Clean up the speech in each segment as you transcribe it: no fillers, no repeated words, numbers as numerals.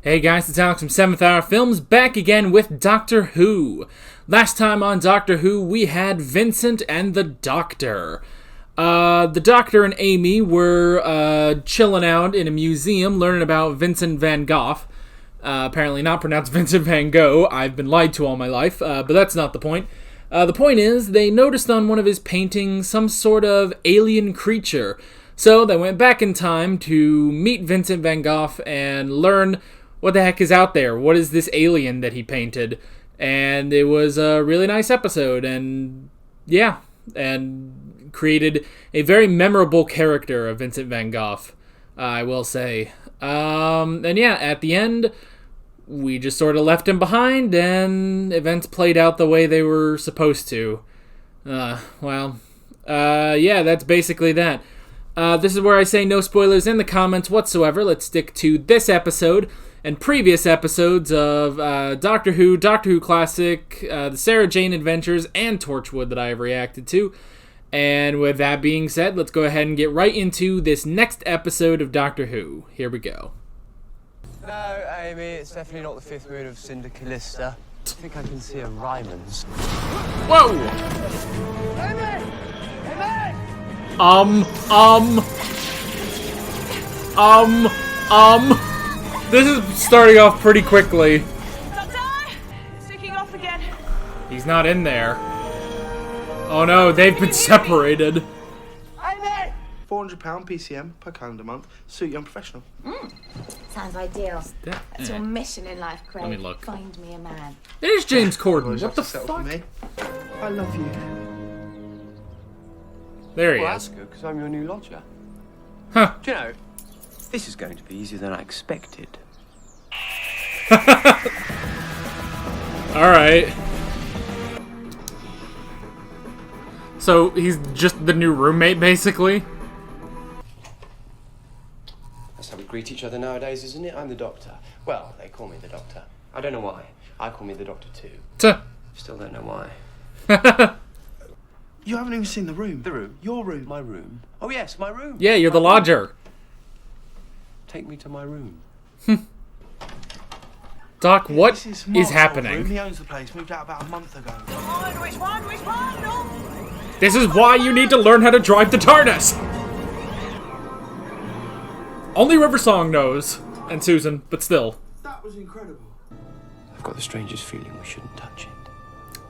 Hey guys, it's Alex from 7th Hour Films, back again with Doctor Who. Last time on Doctor Who, we had Vincent and the Doctor. The Doctor and Amy were chilling out in a museum learning about Vincent van Gogh. Apparently not pronounced Vincent van Gogh. I've been lied to all my life, but that's not the point. The point is, they noticed on one of his paintings some sort of alien creature. So they went back in time to meet Vincent van Gogh and learn what the heck is out there. What is this alien that he painted? And it was a really nice episode, and yeah, and created a very memorable character of Vincent van Gogh, I will say. And yeah, at the end, we just sort of left him behind, and events played out the way they were supposed to. Yeah, that's basically that. This is where I say no spoilers in the comments whatsoever. Let's stick to this episode and previous episodes of Doctor Who Classic, the Sarah Jane Adventures, and Torchwood that I have reacted to. And with that being said, let's go ahead and get right into this next episode of Doctor Who. Here we go. No, Amy, it's definitely not the fifth moon of Cinder Callista. I think I can see a Ryman's. Whoa! Amy! Amy! This is starting off pretty quickly. Doctor! It's kicking off again. He's not in there. Oh no, they've been separated. Amy! £400 PCM per calendar month. Suit young professional. Sounds ideal. That's your mission in life, Craig. Let me look. Find me a man. There's James Corden. Always What have the to settle fuck? for me. I love you. There he Well, is. that's good, because I'm your new lodger. Huh. Do you know, this is going to be easier than I expected. Alright. So, he's just the new roommate, basically? That's how we greet each other nowadays, isn't it? I'm the Doctor. Well, they call me the Doctor. I don't know why. I call me the Doctor too. Tuh. Still don't know why. You haven't even seen the room. The room? Your room. My room? Oh yes, my room. Yeah, you're the My room. lodger. Take me to my room. Doc, what This is Mark's old happening? room. He owns the place. Moved out about a month ago. Come on, which one? Which one? No. This is why you need to learn how to drive the TARDIS! Only River Song knows. And Susan, but still. That was incredible. I've got the strangest feeling we shouldn't touch it.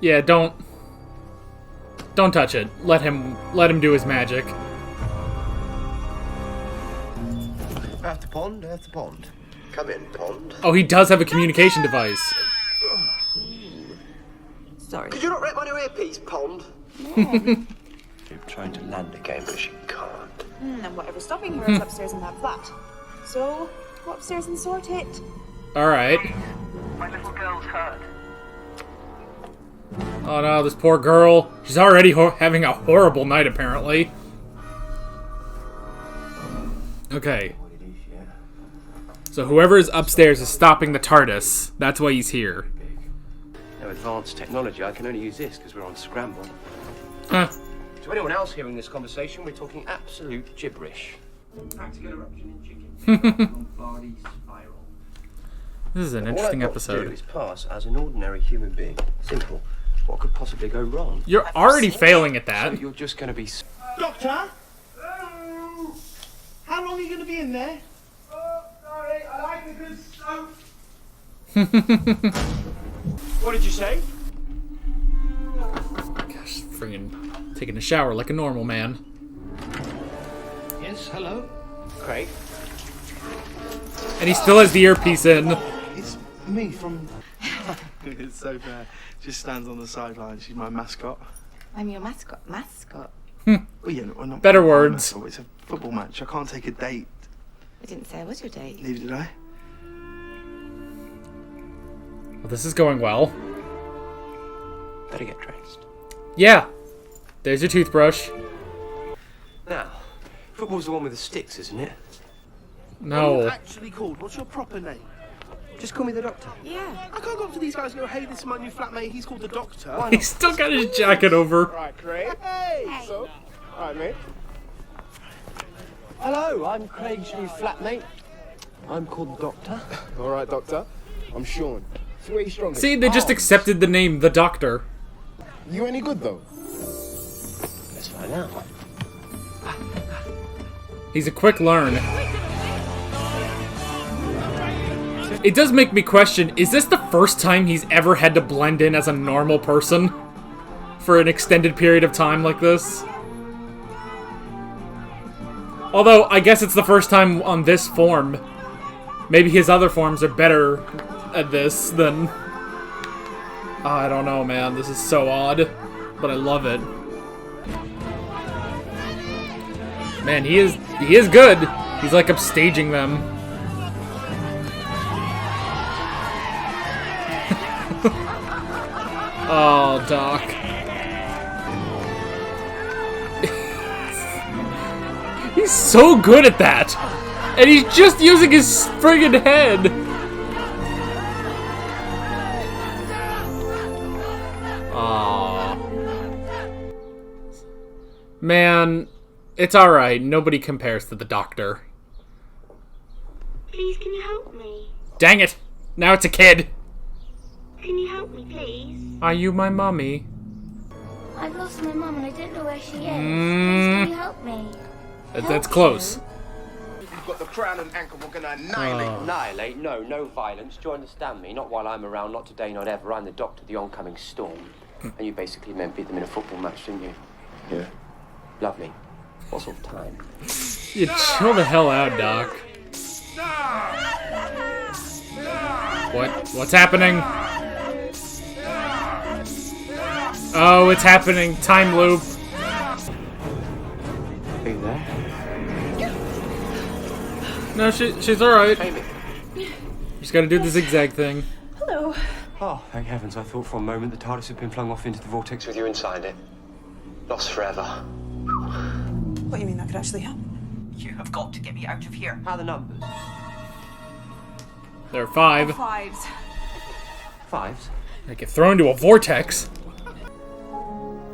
Yeah, don't touch it. Let him do his magic. Earth to pond, earth to pond. Come in, pond. Oh, he does have a communication device. Sorry. Could you not rip my new earpiece, pond? You're trying to land again, but she can't. And whatever's stopping her is upstairs in that flat. So, go upstairs and sort it. Alright. My little girl's hurt. Oh no, this poor girl. She's already having a horrible night, apparently. Okay. So whoever is upstairs is stopping the TARDIS. That's why he's here. No advanced technology. I can only use this because we're on scramble. Huh. To anyone else hearing this conversation, we're talking absolute gibberish. This is an All interesting I've got to do episode. is pass as an ordinary human being. Simple. What could possibly go wrong? You're already failing at So that. you're just going to be... Doctor? How long are you going to be in there? Sorry, I like the good soap. What did you say? Gosh, friggin' taking a shower like a normal man. Yes, hello? Craig? And he still has the earpiece in. It's me from... It's so bad. Just stands on the sideline. She's my mascot. I'm your mascot. Mascot? Well, yeah, no, not Better my words. mascot, it's a football match. I can't take a date. I didn't say I was your date. Neither did I. Well, this is going well. Better get dressed. Yeah. There's your toothbrush. Now, football's the one with the sticks, isn't it? What are No. you actually called? What's your proper name? Just call me the Doctor. Yeah. I can't go up to these guys and go, hey, this is my new flatmate. He's called the Doctor. He's still got his jacket over. Right, Craig. Hey. So, all right, mate. Hello, I'm Craig's new flatmate. I'm called the Doctor. All right, Doctor. I'm Sean. So where you strongest? See, they just accepted the name, the Doctor. You any good though? Let's find out. He's a quick learn. It does make me question, is this the first time he's ever had to blend in as a normal person? For an extended period of time like this? Although, I guess it's the first time on this form. Maybe his other forms are better at this than... I don't know, man. This is so odd. But I love it. Man, he is good. He's like upstaging them. Oh, Doc. He's so good at that! And he's just using his friggin' head! Aww. Man, it's alright. Nobody compares to the Doctor. Please, can you help me? Dang it! Now it's a kid! Can you help me, please? Are you my mummy? I've lost my mum and I don't know where she is. Please, Mm. can you help me? That's close. You've got the crown and anchor. We're gonna annihilate. Annihilate? No violence. Do you understand me? Not while I'm around, not today, not ever. I'm the Doctor, the oncoming storm. And you basically meant beat them in a football match, didn't you? Yeah. Lovely. What sort of time? You chill the hell out, Doc. What's happening? Oh, it's happening. Time loop. Are you there? No, she's alright. Amy. Just gotta do the zigzag thing. Hello. Oh, thank heavens. I thought for a moment the TARDIS had been flung off into the vortex with you inside it. Lost forever. What, you mean that could actually happen? You have got to get me out of here. How are the numbers? There are 5. Fives. Fives? I get thrown into a vortex.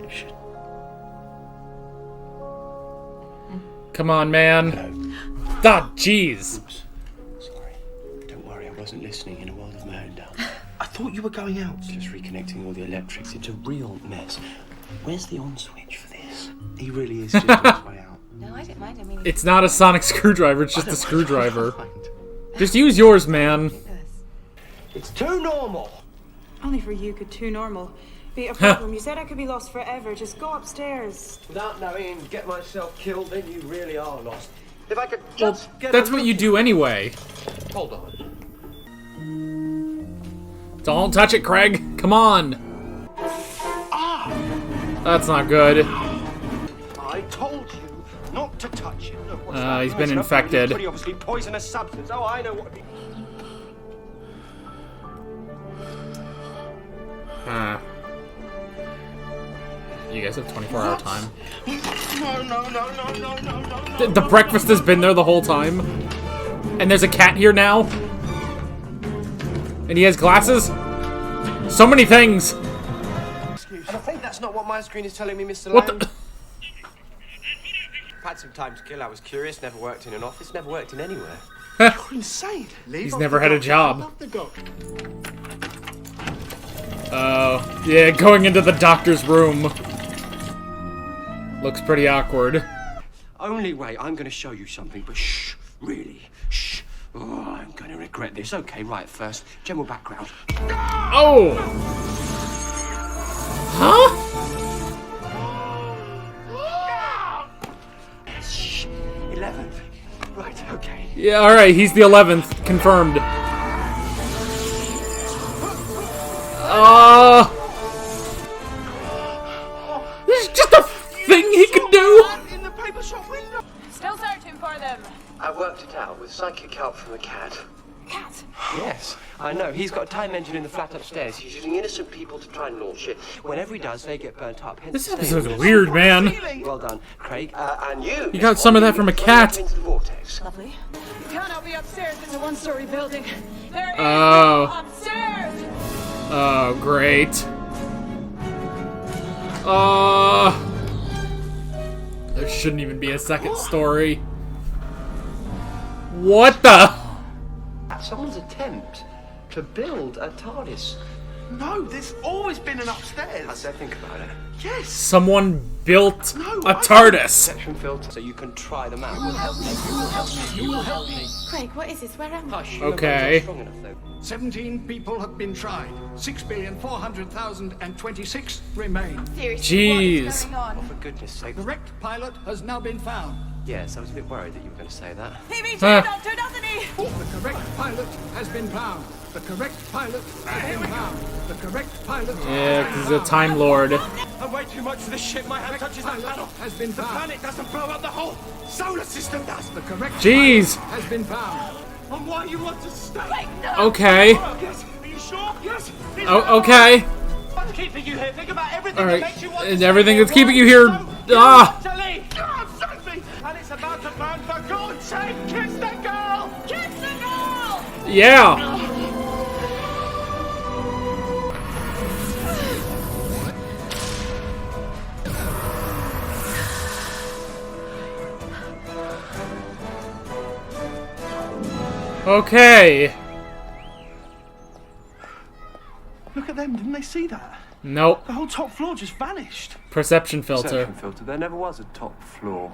Shit. Come on, man. Ah, jeez. Oops. Sorry. Don't worry, I wasn't listening in a world of my own down. I thought you were going out. Just reconnecting all the electrics. It's a real mess. Where's the on switch for this? He really is just on his way out. No, I don't mind. I mean, It's not a sonic screwdriver, it's just a screwdriver. Mind. Just use yours, man. It's too normal. Only for you could too normal be a problem. You said I could be lost forever. Just go upstairs. Without knowing and get myself killed, then you really are lost. If I could just get That's a what look- you do anyway. Hold on. Don't touch it, Craig. Come on. That's not good. I told you not to touch it. Look, what's He's that? been It's infected. pretty obviously poisonous substance. Oh, I know what. You guys have 24-hour time. No. The breakfast has been there the whole time. And there's a cat here now. And he has glasses. So many things. I'm afraid that's not what my screen is telling me, Mr. What Lang. the? I've had some time to kill. I was curious. Never worked in an office. Never worked in anywhere. You're insane. Leave He's off never the had a dock. job. Love the dock. Oh, yeah, going into the doctor's room. Looks pretty awkward. Only way I'm going to show you something, but shh, really, shh. Oh, I'm going to regret this. Okay, right, first, general background. Oh! Huh? Shh, 11th. Right, okay. Yeah, alright, he's the 11th. Confirmed. This is just a thing he can do! In the paper shop window. Still searching for them. I worked it out with psychic help from the cat. Cat. Yes, I know. He's got a time engine in the flat upstairs. He's using innocent people to try and launch it. Whenever he does, they get burnt up. Hence This the episode's statement. weird, man. Well done, Craig. And you. You got some of that from a cat. Into the vortex. Lovely. Cannot be upstairs. It's a one-story building. There is Oh. no upstairs. Oh, great. There shouldn't even be a second story. What the? to build a TARDIS. No, there's always been an upstairs. I said think about it. Yes. Someone built No, a TARDIS. Section filter so you can try them out. Craig, what is this? Where am I? Hush. Okay. Strong enough though. 17 people have been tried. 6,400,026 remain. Seriously, what is Jeez. going on? Oh, for goodness sake. The wrecked pilot has now been found. Yes, I was a bit worried that you were going to say that. He means Huh. Doctor, doesn't he? The correct pilot has been found. The correct pilot has been found. The correct pilot Yeah, because he's a Time Lord. I'm way too much for this shit. My hand touches that panel. has been The found. planet doesn't blow up the whole solar system does. The correct Jeez. pilot has been found. And why you want to stay? Okay. Yes. Are you sure? Yes. Oh, okay. What's keeping you here? Think about everything All that right. makes you want And to everything stay that's keeping you here. here. Why don't you Ah. want to leave? God, save me! And it's about to burn. For God's sake, kiss the girl! Kiss the girl! Yeah. Okay. Look at them. Didn't they see that? Nope. The whole top floor just vanished. Perception filter. Perception filter. There never was a top floor.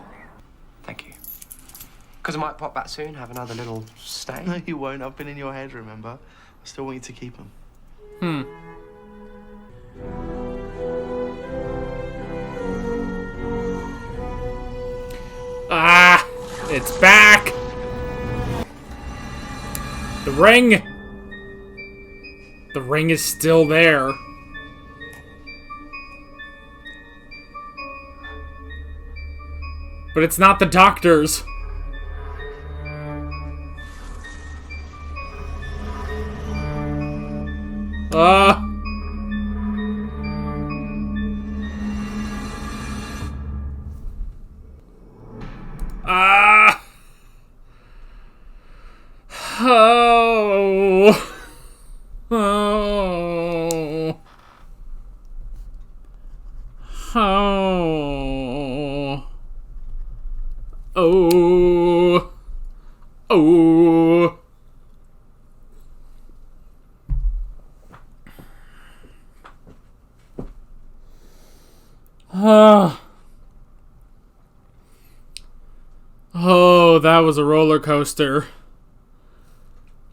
Thank you. Because I might pop back soon, have another little stay. No, you won't. I've been in your head, remember? I still want you to keep them. Ah, it's back. The ring. The ring is still there. But it's not the Doctor's. Ah. Oh. Oh. Oh. Oh. Oh. Oh, that was a roller coaster.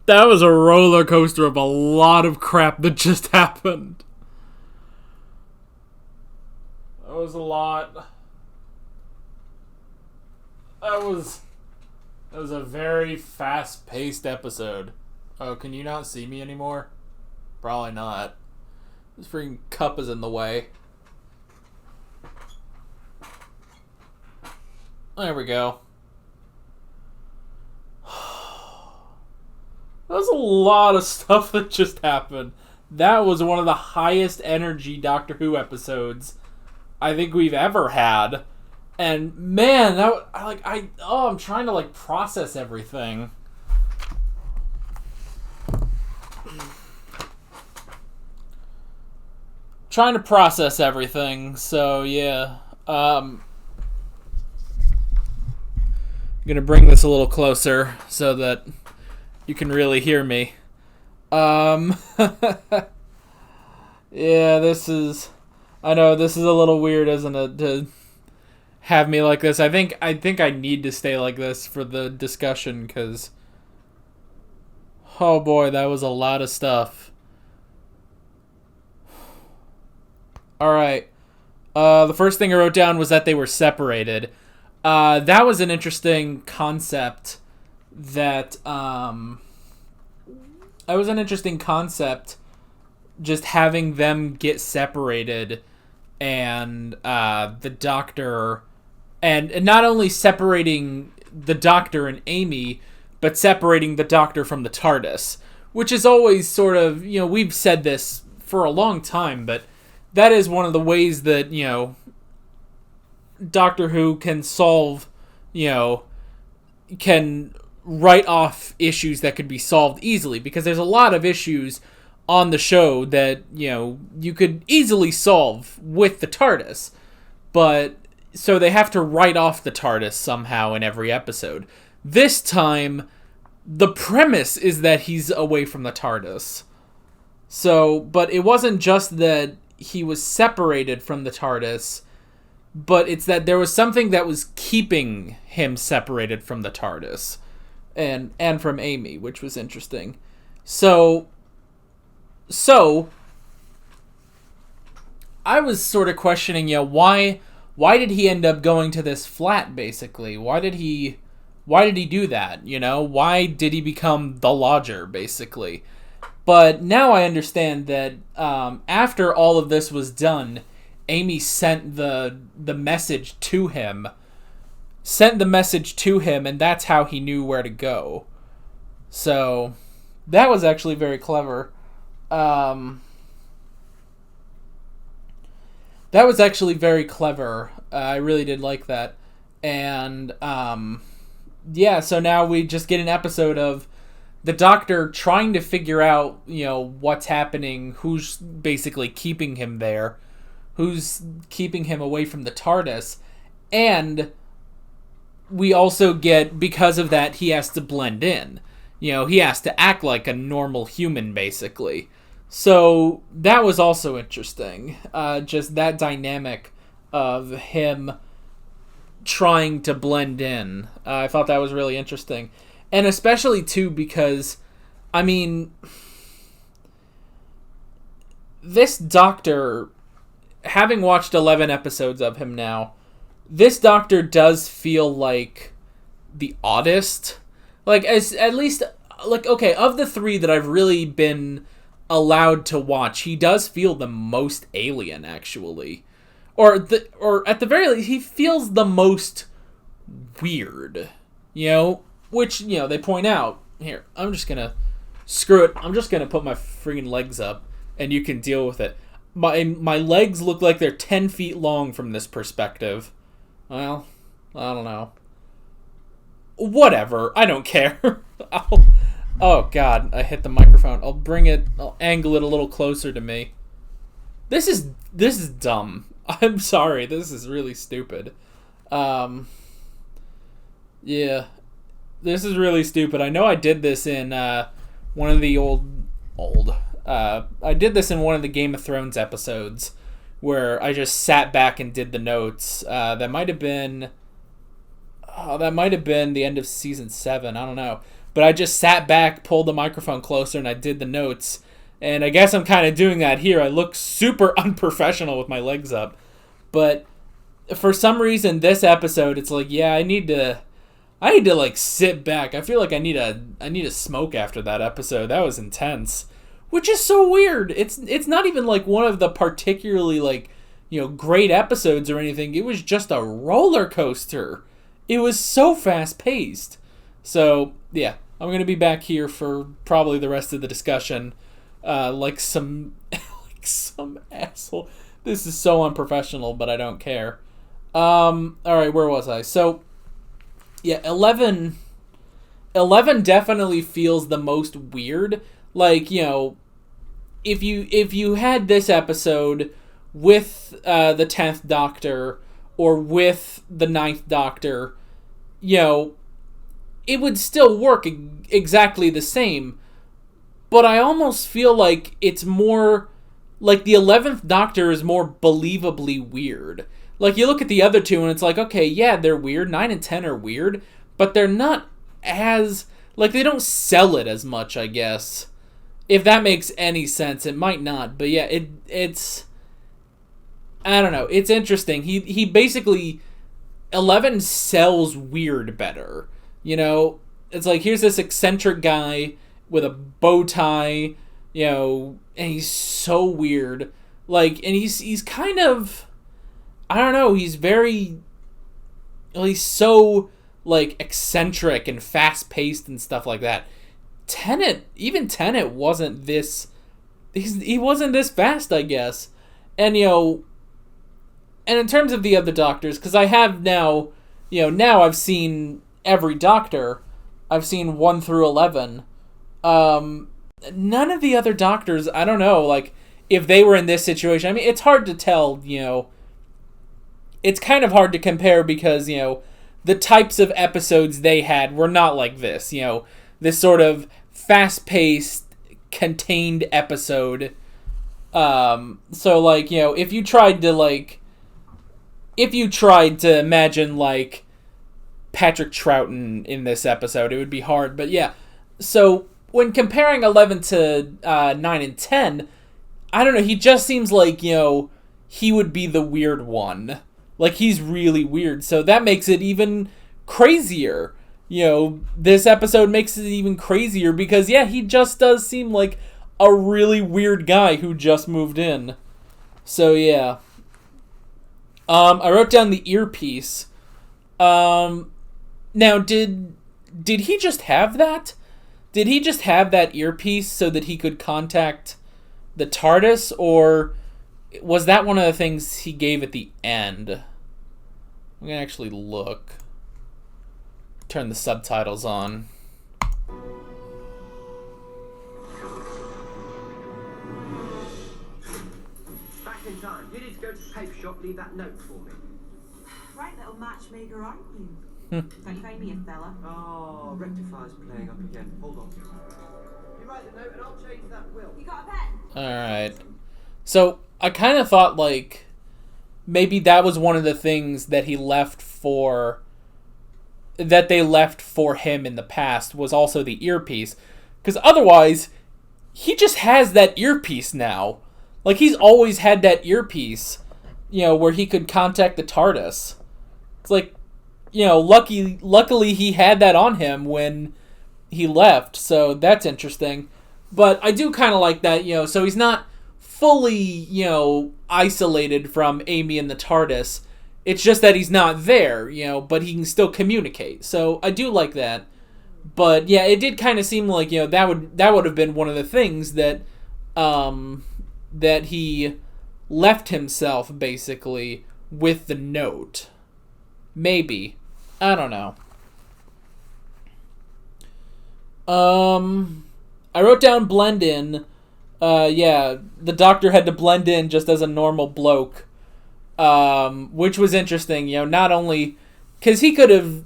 That was a roller coaster of a lot of crap that just happened. That was a lot. That was a very fast-paced episode. Oh, can you not see me anymore? Probably not. This freaking cup is in the way. There we go. That was a lot of stuff that just happened. That was one of the highest energy Doctor Who episodes I think we've ever had. And man, I'm trying to process everything. Trying to process everything. So yeah. I'm gonna bring this a little closer so that you can really hear me. Yeah, I know this is a little weird, isn't it, to have me like this. I think I need to stay like this for the discussion, because oh boy, that was a lot of stuff. Alright. The first thing I wrote down was that they were separated. That was an interesting concept just having them get separated, and the Doctor, and not only separating the Doctor and Amy, but separating the Doctor from the TARDIS, which is always sort of, we've said this for a long time, but that is one of the ways that, Doctor Who can solve, can write off issues that could be solved easily, because there's a lot of issues on the show that, you could easily solve with the TARDIS, but so they have to write off the TARDIS somehow in every episode. This time, the premise is that he's away from the TARDIS. So, but it wasn't just that he was separated from the TARDIS, but it's that there was something that was keeping him separated from the TARDIS and from Amy, which was interesting. So I was sort of questioning, why did he end up going to this flat, basically? Why did he do that, Why did he become the lodger, basically? But now I understand that after all of this was done, Amy sent the message to him. And that's how he knew where to go. So that was actually very clever. I really did like that. And so now we just get an episode of the Doctor trying to figure out, what's happening, who's basically keeping him there, who's keeping him away from the TARDIS, and we also get, because of that, he has to blend in. He has to act like a normal human, basically. So that was also interesting. Just that dynamic of him trying to blend in. I thought that was really interesting. And especially, too, because, this Doctor, having watched 11 episodes of him now, this Doctor does feel like the oddest. Like, of the three that I've really been allowed to watch, he does feel the most alien, actually. Or at the very least, he feels the most weird, which, they point out. Here, I'm just gonna screw it. I'm just gonna put my friggin' legs up, and you can deal with it. My legs look like they're 10 feet long from this perspective. Well, I don't know. Whatever, I don't care. Oh god, I hit the microphone. I'll angle it a little closer to me. This is dumb. I'm sorry, this is really stupid. Yeah. This is really stupid. I know I did this in one of the I did this in one of the Game of Thrones episodes where I just sat back and did the notes. That might have been the end of season 7. I don't know. But I just sat back, pulled the microphone closer, and I did the notes. And I guess I'm kind of doing that here. I look super unprofessional with my legs up. But for some reason, this episode, it's like, yeah, I need to like sit back. I feel like I need a smoke after that episode. That was intense, which is so weird. It's not even like one of the particularly like, great episodes or anything. It was just a roller coaster. It was so fast paced. So yeah, I'm gonna be back here for probably the rest of the discussion, like some asshole. This is so unprofessional, but I don't care. All right, where was I? So. Yeah, 11 definitely feels the most weird. Like, if you had this episode with the 10th Doctor or with the 9th Doctor, it would still work exactly the same. But I almost feel like it's more like the 11th Doctor is more believably weird. Like, you look at the other two, and it's like, okay, yeah, they're weird. 9 and 10 are weird, but they're not as... Like, they don't sell it as much, I guess. If that makes any sense. It might not, but yeah, it's... I don't know. It's interesting. He basically... 11 sells weird better. It's like, here's this eccentric guy with a bow tie, and he's so weird. Like, and he's kind of... I don't know, he's so, like, eccentric and fast-paced and stuff like that. Even Tenet wasn't this, he wasn't this fast, I guess. And, and in terms of the other Doctors, because I have now, now I've seen every Doctor. I've seen 1 through 11. None of the other Doctors, I don't know, like, if they were in this situation. I mean, it's hard to tell, It's kind of hard to compare because, the types of episodes they had were not like this. this sort of fast-paced, contained episode. So, like, you know, if you tried to imagine, like, Patrick Troughton in this episode, it would be hard. But yeah, so when comparing 11 to 9 and 10, I don't know, he just seems like, you know, he would be the weird one. Like, he's really weird, so that makes it even crazier. You know, this episode makes it even crazier because, yeah, he just does seem like a really weird guy who just moved in. So, yeah. I wrote down the earpiece. Now, did he just have that? Did he just have that earpiece so that he could contact the TARDIS, or was that one of the things he gave at the end? I'm gonna actually look. Turn the subtitles on. Back in time. You need to go to the paper shop, leave that note for me. Right little matchmaker, aren't you? Don't you find me a fella? Oh, Rectifier's playing up again. Hold on. You write the note and I'll change that will. You got a pen? Alright. So, I kind of thought, like, maybe that was one of the things that he left for... that they left for him in the past, was also the earpiece. Because otherwise, he just has that earpiece now. Like, he's always had that earpiece, you know, where he could contact the TARDIS. It's like, you know, luckily he had that on him when he left, so that's interesting. But I do kind of like that, you know, so he's not fully, you know, isolated from Amy and the TARDIS. It's just that he's not there, you know, but he can still communicate. So I do like that. But yeah, it did kind of seem like, you know, that would have been one of the things that that he left himself basically with the note. Maybe. I don't know. I wrote down blend in. Yeah, the Doctor had to blend in just as a normal bloke. Which was interesting, you know, not only... because he could have...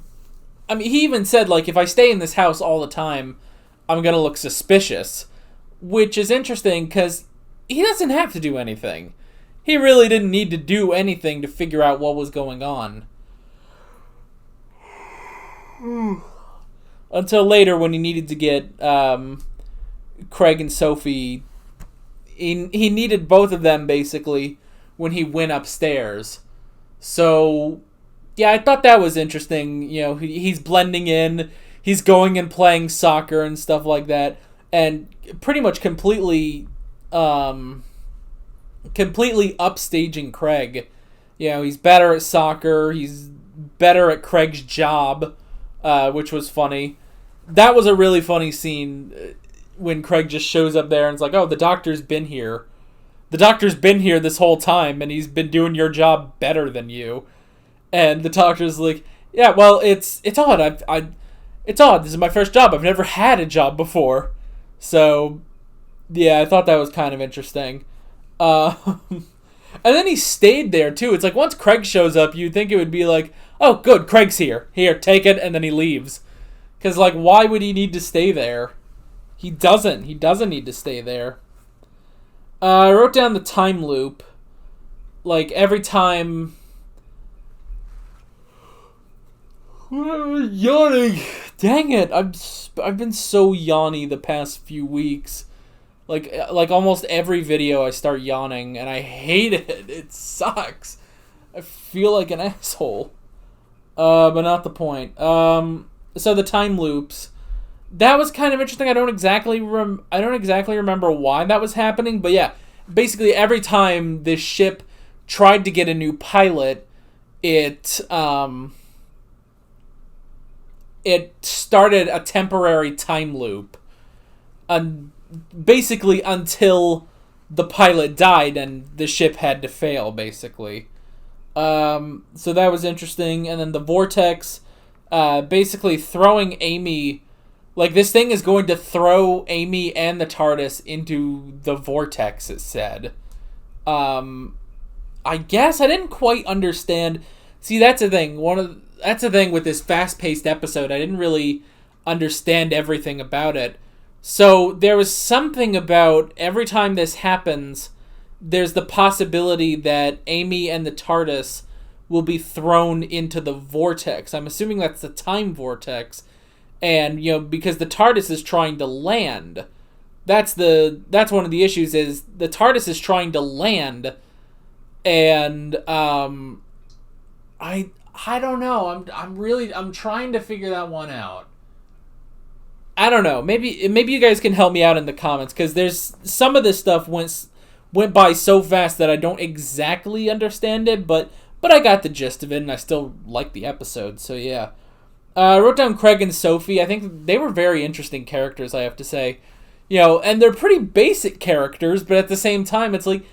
I mean, he even said, like, if I stay in this house all the time, I'm gonna look suspicious. Which is interesting, because he doesn't have to do anything. He really didn't need to do anything to figure out what was going on. Until later, when he needed to get Craig and Sophie... He needed both of them, basically, when he went upstairs. So, yeah, I thought that was interesting. You know, he's blending in, he's going and playing soccer and stuff like that, and pretty much completely upstaging Craig. You know, he's better at soccer, he's better at Craig's job, which was funny. That was a really funny scene when Craig just shows up there and it's like, oh, the Doctor's been here. The Doctor's been here this whole time, and he's been doing your job better than you. And the Doctor's like, yeah, well, it's odd. It's odd. This is my first job. I've never had a job before. So, yeah, I thought that was kind of interesting. And then he stayed there, too. It's like, once Craig shows up, you'd think it would be like, oh, good, Craig's here. Here, take it, and then he leaves. Because, like, why would he need to stay there? He doesn't. He doesn't need to stay there. I wrote down the time loop. Like, every time... Yawning! Dang it! I've been so yawny the past few weeks. Like almost every video I start yawning, and I hate it. It sucks. I feel like an asshole. But not the point. So the time loops... That was kind of interesting. I don't exactly remember why that was happening, but yeah, basically every time this ship tried to get a new pilot, it started a temporary time loop, basically until the pilot died and the ship had to fail, basically. So that was interesting, and then the vortex, basically throwing Amy. Like, this thing is going to throw Amy and the TARDIS into the vortex, it said. I guess I didn't quite understand. See, that's the thing. That's the thing with this fast-paced episode. I didn't really understand everything about it. So there was something about every time this happens, there's the possibility that Amy and the TARDIS will be thrown into the vortex. I'm assuming that's the time vortex. And, because the TARDIS is trying to land. That's one of the issues, is the TARDIS is trying to land. And, I don't know. I'm trying to figure that one out. I don't know. Maybe you guys can help me out in the comments, because there's some of this stuff went by so fast that I don't exactly understand it, but I got the gist of it, and I still like the episode. So yeah, I wrote down Craig and Sophie. I think they were very interesting characters, I have to say. And they're pretty basic characters, but at the same time, it's like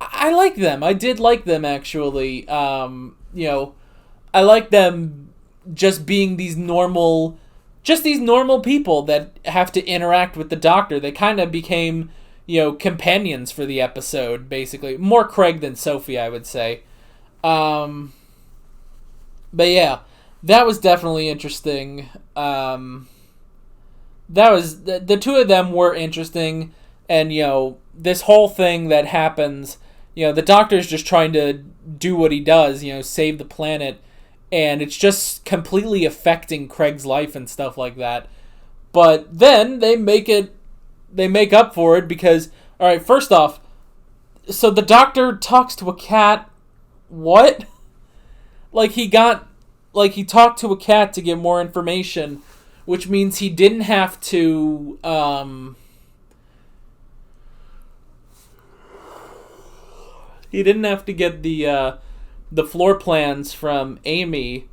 I like them. I did like them, actually. I like them just being these normal people that have to interact with the Doctor. They kind of became, companions for the episode, basically. More Craig than Sophie, I would say. But yeah, that was definitely interesting. That was, the two of them were interesting, and, this whole thing that happens, the Doctor's just trying to do what he does, save the planet, and it's just completely affecting Craig's life and stuff like that. But then they make up for it because, alright, first off, so the Doctor talks to a cat. What? He talked to a cat to get more information, which means he didn't have to, get the floor plans from Amy.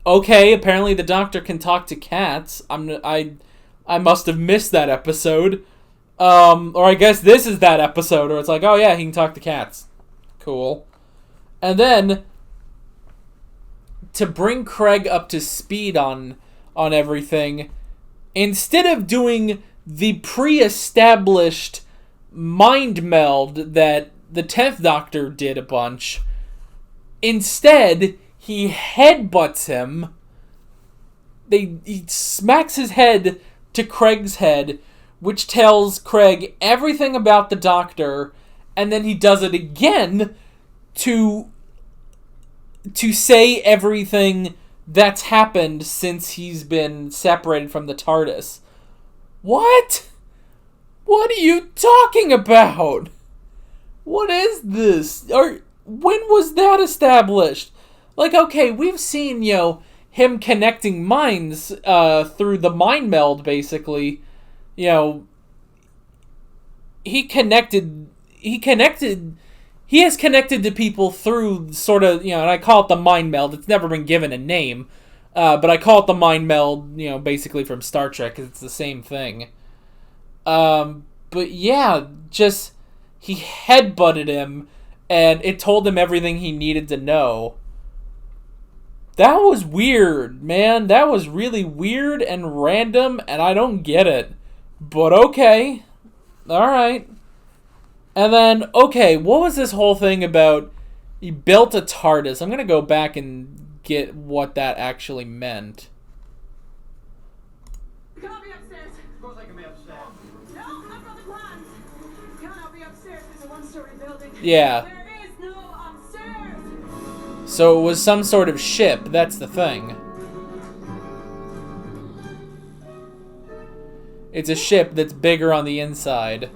Okay, apparently the Doctor can talk to cats. I must have missed that episode. Or I guess this is that episode where it's like, oh yeah, he can talk to cats. Cool. And then, to bring Craig up to speed on everything, instead of doing the pre-established mind meld that the 10th Doctor did a bunch, instead, he headbutts him. He smacks his head to Craig's head, which tells Craig everything about the Doctor, and then he does it again to say everything that's happened since he's been separated from the TARDIS. What? What are you talking about? What is this? When was that established? Okay, we've seen, him connecting minds through the mind meld, basically. He has connected to people through sort of, and I call it the mind meld. It's never been given a name, but I call it the mind meld, basically from Star Trek, because it's the same thing. But yeah, just, he headbutted him, and it told him everything he needed to know. That was weird, man. That was really weird and random, and I don't get it. But okay. Alright. And then, okay, what was this whole thing about he built a TARDIS? I'm going to go back and get what that actually meant. You can't be upstairs. Of course I can be upstairs. No, I've got the plans. You cannot be upstairs. It's a one-story building. Yeah. There is no upstairs. So it was some sort of ship, that's the thing. It's a ship that's bigger on the inside.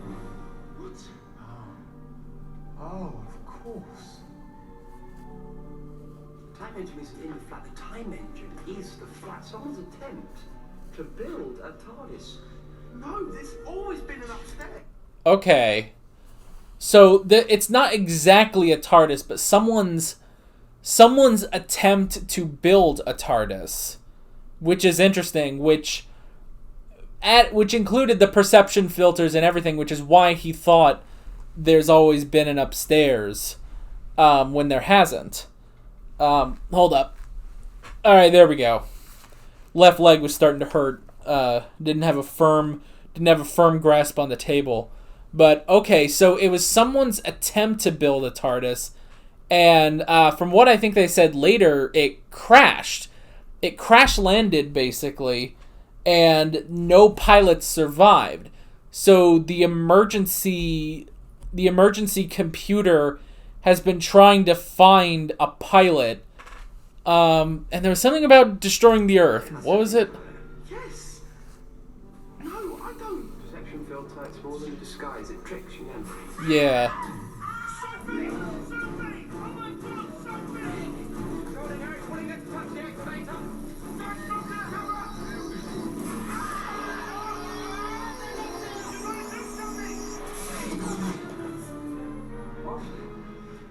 Oh, of course. Time engine isn't in the flat. The time engine is the flat. Someone's attempt to build a TARDIS. No, there's always been an upstairs. Okay. So it's not exactly a TARDIS, but someone's attempt to build a TARDIS, which is interesting, which included the perception filters and everything, which is why he thought there's always been an upstairs when there hasn't. Hold up. All right, there we go. Left leg was starting to hurt. Didn't have a firm grasp on the table. But okay, so it was someone's attempt to build a TARDIS, and from what I think they said later, it crashed. it crash landed basically, and no pilots survived. So the emergency computer has been trying to find a pilot. And there was something about destroying the Earth. What was it? Yes. No, I don't. Perception filter, it's more than a disguise. It tricks you in. Yeah.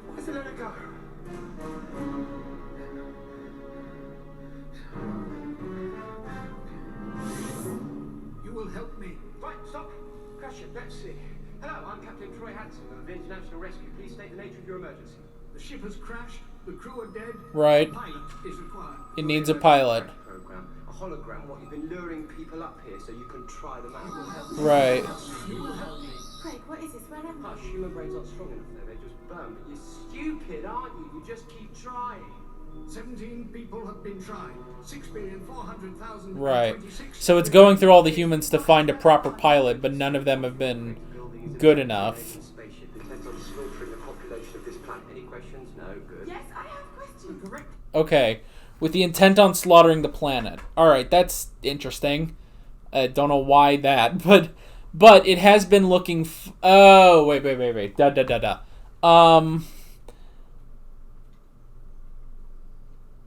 Why does it let it go? You will help me. Right, stop. Crash it, let's see. Hello, I'm Captain Troy Hanson of the International Rescue. Please state the nature of your emergency. The ship has crashed. The crew are dead. Right. A pilot is required. It needs a pilot. Program. A hologram. What, you've been luring people up here so you can try them out? Right. Craig, what is this? Where am I? Hush, human brains aren't strong enough there. They just burn. But you're stupid, aren't you? You just keep trying. 17 people have been tried. 6,400,000. Right. So it's going through all the humans to find a proper pilot, but none of them have been good enough. Spaceship intends on slaughtering the population of this planet. Any questions? No. Good. Yes, I have questions. Correct. Okay. With the intent on slaughtering the planet. Alright, that's interesting. I don't know why that, but it has been looking... oh, wait.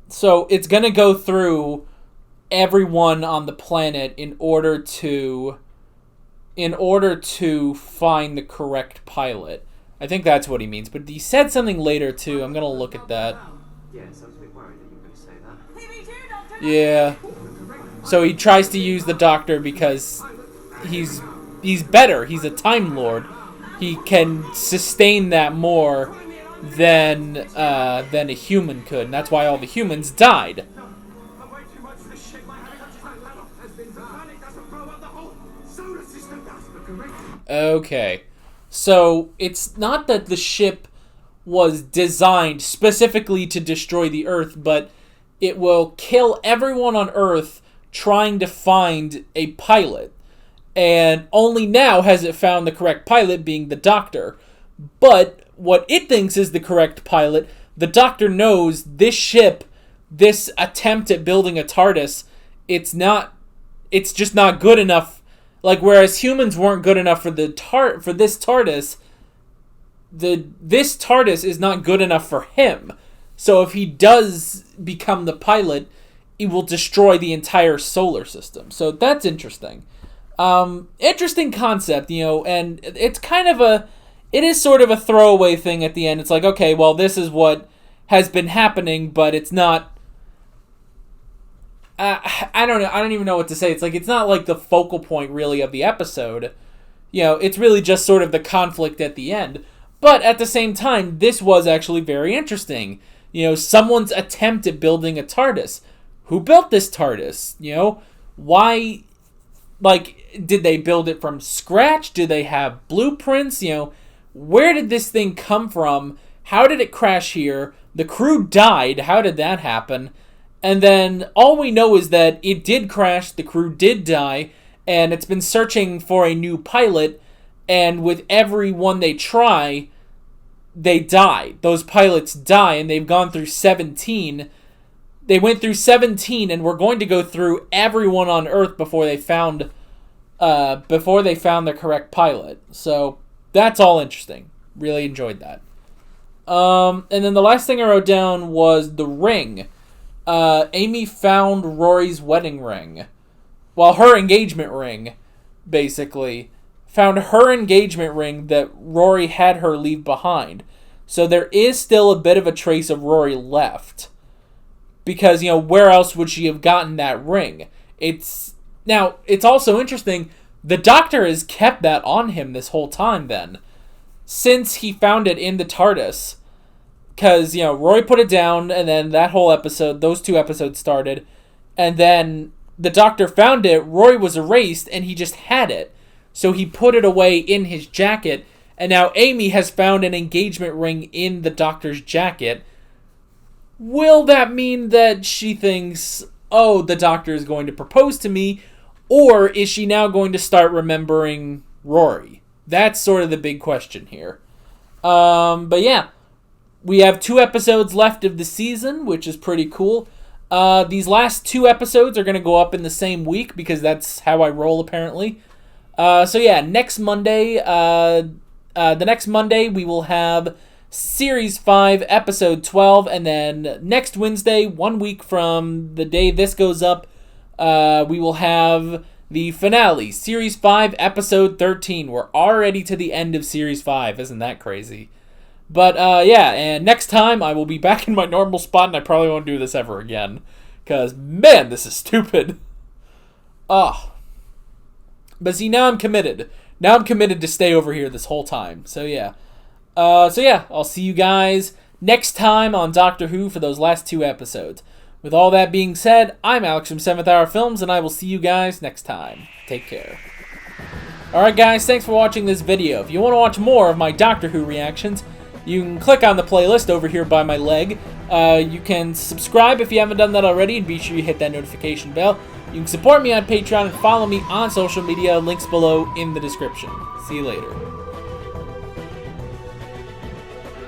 So it's gonna go through everyone on the planet in order to find the correct pilot. I think that's what he means. But he said something later too. I'm gonna look at that. Yeah, so I was a bit worried that you were going to say that. Yeah. So he tries to use the Doctor because he's better. He's a Time Lord. He can sustain that more than a human could, and that's why all the humans died. I'm way too much for this shit. My having a time let off has been done. It doesn't blow up the whole solar system. That's the correct. Okay. So it's not that the ship was designed specifically to destroy the Earth, but it will kill everyone on Earth trying to find a pilot. And only now has it found the correct pilot, being the Doctor. But what it thinks is the correct pilot, the Doctor knows this ship, this attempt at building a TARDIS, it's just not good enough. Like, whereas humans weren't good enough for this TARDIS, this TARDIS is not good enough for him. So if he does become the pilot, it will destroy the entire solar system. So that's interesting. Interesting concept, and it's kind of it is sort of a throwaway thing at the end. It's like, okay, well, this is what has been happening, but it's not... I don't know. I don't even know what to say. It's like, it's not like the focal point, really, of the episode. It's really just sort of the conflict at the end. But at the same time, this was actually very interesting. Someone's attempt at building a TARDIS. Who built this TARDIS? Why... Like, did they build it from scratch? Do they have blueprints? Where did this thing come from? How did it crash here? The crew died. How did that happen? And then all we know is that it did crash, the crew did die, and it's been searching for a new pilot, and with every one they try, they die. Those pilots die, and they've gone through 17. They went through 17, and we're going to go through everyone on Earth before they found the correct pilot. So that's all interesting. Really enjoyed that. And then the last thing I wrote down was the ring. Amy found Rory's wedding ring. Well, her engagement ring, basically. Found her engagement ring that Rory had her leave behind. So there is still a bit of a trace of Rory left. Because, where else would she have gotten that ring? It's also interesting, the Doctor has kept that on him this whole time then. Since he found it in the TARDIS. Because, Rory put it down, and then that whole episode, those 2 episodes started. And then the Doctor found it, Rory was erased, and he just had it. So he put it away in his jacket, and now Amy has found an engagement ring in the Doctor's jacket. Will that mean that she thinks oh, the Doctor is going to propose to me, or is she now going to start remembering Rory? That's sort of the big question here. But yeah, we have 2 episodes left of the season, which is pretty cool. These last 2 episodes are going to go up in the same week because that's how I roll apparently. So yeah, next Monday, the next Monday we will have Series 5, Episode 12, and then next Wednesday, 1 week from the day this goes up, we will have the finale, Series 5, Episode 13. We're already to the end of Series 5. Isn't that crazy? But, yeah, and next time I will be back in my normal spot, and I probably won't do this ever again. Because, man, this is stupid. Ugh. But see, now I'm committed. Now I'm committed to stay over here this whole time. So, yeah. I'll see you guys next time on Doctor Who for those last 2 episodes. With all that being said, I'm Alex from 7th Hour Films, and I will see you guys next time. Take care. Alright guys, thanks for watching this video. If you want to watch more of my Doctor Who reactions, you can click on the playlist over here by my leg. You can subscribe if you haven't done that already, and be sure you hit that notification bell. You can support me on Patreon and follow me on social media, links below in the description. See you later.